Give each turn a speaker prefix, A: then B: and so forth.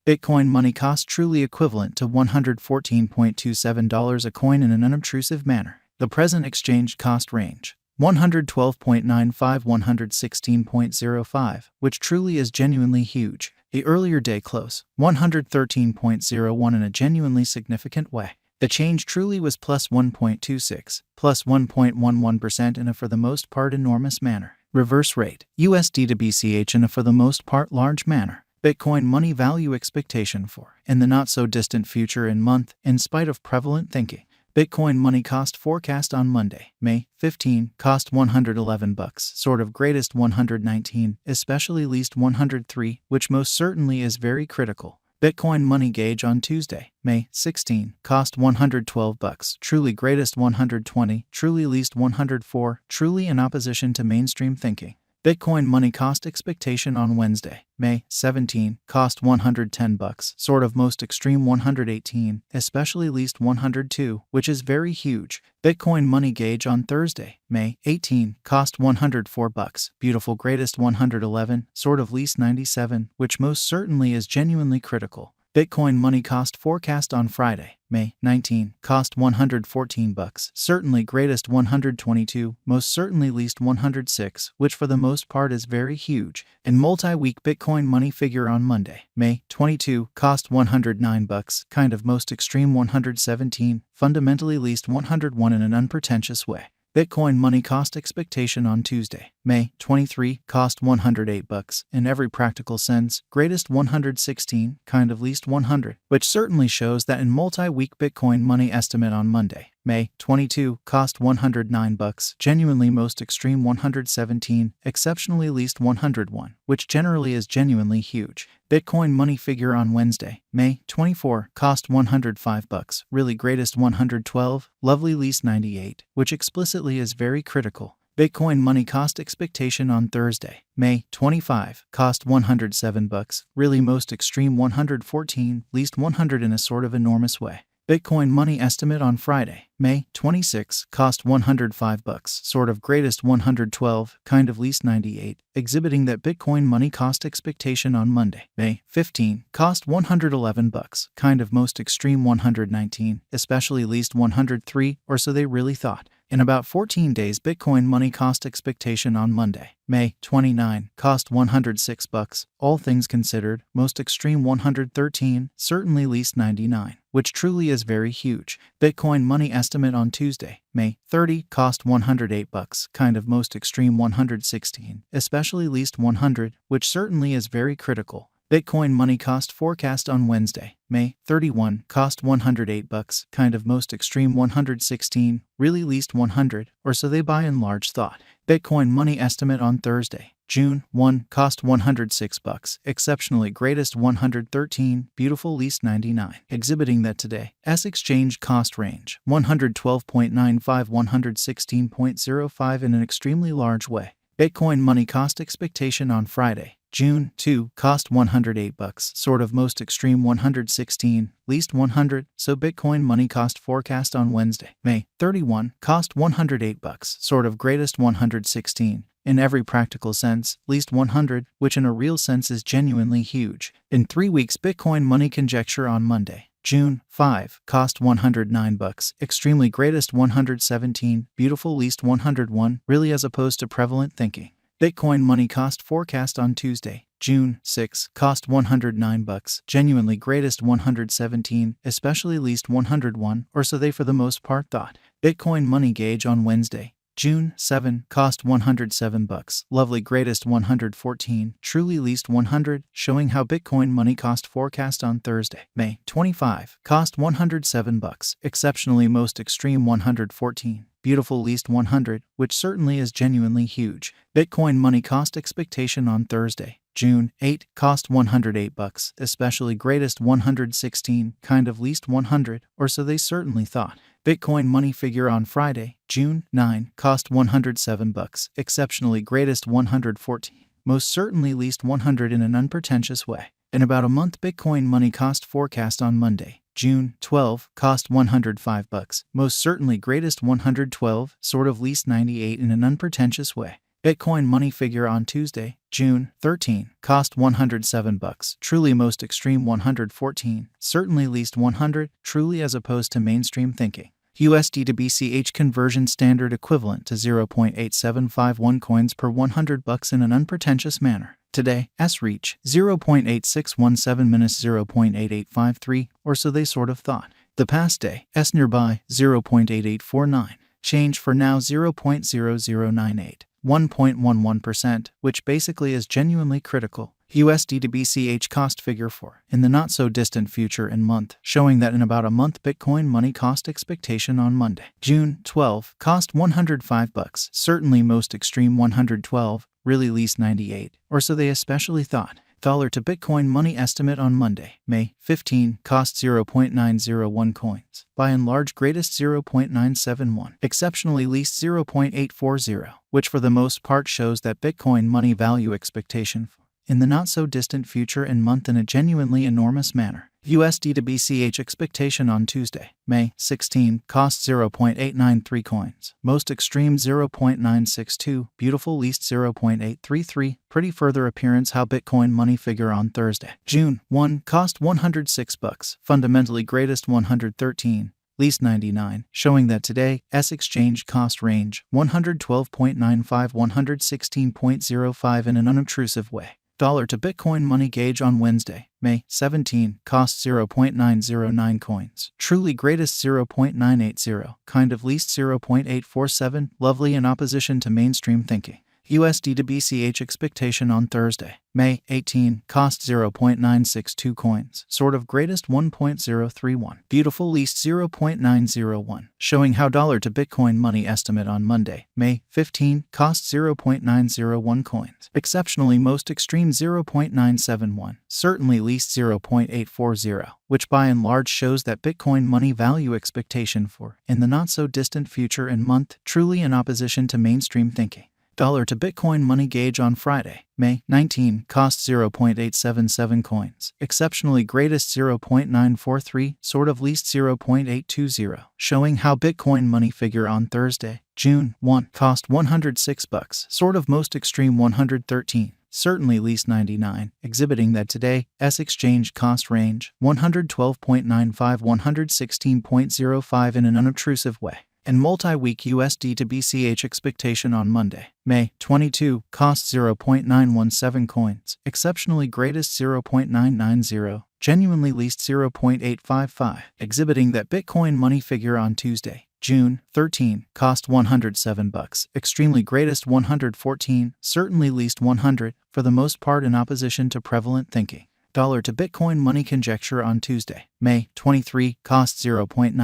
A: Bitcoin money cost truly equivalent to $114.27 a coin in an unobtrusive manner. The present exchange cost range, 112.95–116.05, which truly is genuinely huge. The earlier day close, 113.01 in a genuinely significant way. The change truly was plus 1.26, plus 1.11% in a for the most part enormous manner. Reverse rate, USD to BCH in a for the most part large manner. Bitcoin money value expectation for, in the not-so-distant future in month, in spite of prevalent thinking. Bitcoin money cost forecast on Monday, May 15, cost $111, sort of greatest 119, especially least 103, which most certainly is very critical. Bitcoin money gauge on Tuesday, May 16, cost $112, truly greatest 120, truly least 104, truly in opposition to mainstream thinking. Bitcoin money cost expectation on Wednesday, May 17, cost $110, sort of most extreme 118, especially least 102, which is very huge. Bitcoin money gauge on Thursday, May 18, cost $104, beautiful greatest 111, sort of least 97, which most certainly is genuinely critical. Bitcoin money cost forecast on Friday, May 19, cost $114, certainly greatest 122, most certainly least 106, which for the most part is very huge. In multi-week Bitcoin money figure on Monday, May 22, cost $109, kind of most extreme 117, fundamentally least 101 in an unpretentious way. Bitcoin money cost expectation on Tuesday, May 23, cost $108, in every practical sense, greatest 116, kind of least 100, which certainly shows that in multi-week Bitcoin money estimate on Monday, May 22, cost $109, genuinely most extreme 117, exceptionally least 101, which generally is genuinely huge. Bitcoin money figure on Wednesday, May 24, cost $105, really greatest 112, lovely least 98, which explicitly is very critical. Bitcoin money cost expectation on Thursday, May 25, cost $107, really most extreme 114, least 100 in a sort of enormous way. Bitcoin money estimate on Friday, May 26, cost $105, sort of greatest 112, kind of least 98, exhibiting that Bitcoin money cost expectation on Monday, May 15, cost $111, kind of most extreme 119, especially least 103, or so they really thought. In about 14 days Bitcoin money cost expectation on Monday, May 29, cost $106, all things considered, most extreme 113, certainly least 99, which truly is very huge. Bitcoin money estimate on Tuesday, May 30, cost $108, kind of most extreme 116, especially least 100, which certainly is very critical. Bitcoin money cost forecast on Wednesday, May 31, cost $108, kind of most extreme 116, really least 100, or so they by and large thought. Bitcoin money estimate on Thursday, June 1, cost $106, exceptionally greatest 113, beautiful least 99, exhibiting that today's exchange cost range, 112.95–116.05 in an extremely large way. Bitcoin money cost expectation on Friday, June 2, cost $108, sort of most extreme 116, least 100, so Bitcoin money cost forecast on Wednesday, May 31, cost $108, sort of greatest 116, in every practical sense, least 100, which in a real sense is genuinely huge. In 3 weeks Bitcoin money conjecture on Monday, June 5, cost $109, extremely greatest 117, beautiful least 101, really as opposed to prevalent thinking. Bitcoin money cost forecast on Tuesday, June 6, cost $109, genuinely greatest 117, especially least 101, or so they for the most part thought. Bitcoin money gauge on Wednesday, June 7, cost $107, lovely greatest 114, truly least 100, showing how Bitcoin money cost forecast on Thursday, May 25, cost $107, exceptionally most extreme 114. Beautiful least 100, which certainly is genuinely huge. Bitcoin money cost expectation on Thursday, June 8, cost $108, especially greatest 116, kind of least 100, or so they certainly thought. Bitcoin money figure on Friday, June 9, cost $107, exceptionally greatest 114, most certainly least 100 in an unpretentious way. In about a month Bitcoin money cost forecast on Monday, June 12, cost $105, most certainly greatest 112, sort of least 98 in an unpretentious way. Bitcoin money figure on Tuesday, June 13, cost $107. Truly most extreme 114, certainly least 100, truly as opposed to mainstream thinking. USD to BCH conversion standard equivalent to 0.8751 coins per $100 in an unpretentious manner. Today, S reach 0.8617 minus 0.8853, or so they sort of thought. The past day, S nearby 0.8849. Change for now 0.0098. 1.11%, which basically is genuinely critical. USD to BCH cost figure for in the not-so-distant future and month, showing that in about a month Bitcoin money cost expectation on Monday, June 12, cost $105, certainly most extreme 112, really least 98, or so they especially thought. Dollar to Bitcoin money estimate on Monday, May 15, cost 0.901 coins. By and large greatest 0.971, exceptionally least 0.840, which for the most part shows that Bitcoin money value expectation in the not-so-distant future and month in a genuinely enormous manner. USD to BCH expectation on Tuesday, May 16, cost 0.893 coins. Most extreme 0.962, beautiful least 0.833, pretty further appearance how Bitcoin money figure on Thursday, June 1, cost $106, fundamentally greatest 113. Least 99, showing that today, S exchange cost range 112.95-116.05 in an unobtrusive way. Dollar to Bitcoin money gauge on Wednesday, May 17, cost 0.909 coins. Truly greatest 0.980, kind of least 0.847, lovely in opposition to mainstream thinking. USD to BCH expectation on Thursday, May 18, cost 0.962 coins, sort of greatest 1.031, beautiful least 0.901, showing how dollar to Bitcoin money estimate on Monday, May 15, cost 0.901 coins, exceptionally most extreme 0.971, certainly least 0.840, which by and large shows that Bitcoin money value expectation for in the not-so-distant future and month, truly in opposition to mainstream thinking. Dollar to Bitcoin money gauge on Friday, May 19, cost 0.877 coins, exceptionally greatest 0.943, sort of least 0.820, showing how Bitcoin money figure on Thursday, June 1, cost $106, sort of most extreme 113, certainly least 99, exhibiting that today, S exchange cost range 112.95-116.05 in an unobtrusive way. And multi-week USD to BCH expectation on Monday, May 22, cost 0.917 coins, exceptionally greatest 0.990, genuinely least 0.855, exhibiting that Bitcoin money figure on Tuesday, June 13, cost $107, extremely greatest 114, certainly least 100, for the most part in opposition to prevalent thinking. Dollar to Bitcoin money conjecture on Tuesday, May 23, cost 0.9